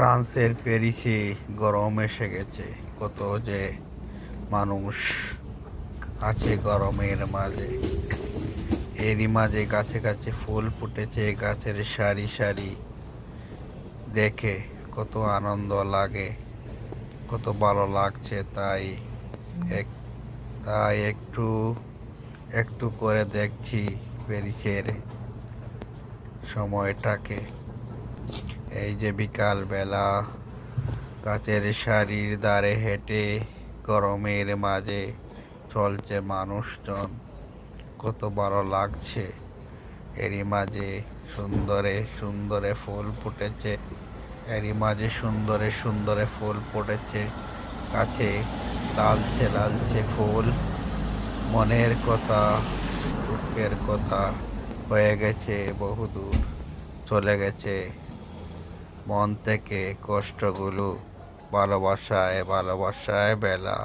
ফ্রান্সের প্যারিসে গরম এসে গেছে। কত যে মানুষ আছে গরমের মাঝে। এরই মাঝে গাছে গাছে ফুল ফুটেছে, গাছের সারি সারি দেখে কত আনন্দ লাগে, কত ভালো লাগছে। এক তাই একটু একটু করে দেখছি প্যারিসের সময়টাকে। এই যে বিকাল বেলা গাছের সারির ধারে হেঁটে গরমের মাঝে চলছে মানুষজন, কত ভালো লাগছে। এরই মাঝে সুন্দরে সুন্দরে ফুল ফুটেছে, এরই মাঝে সুন্দরে সুন্দরে ফুল ফুটেছে গাছে, লালচে লালচে ফুল। মনের কথা, দুঃখের কথা হয়ে গেছে বহুদূর, চলে গেছে মন থেকে কষ্টগুলো, ভালোবাসায় ভালোবাসায় বেলা।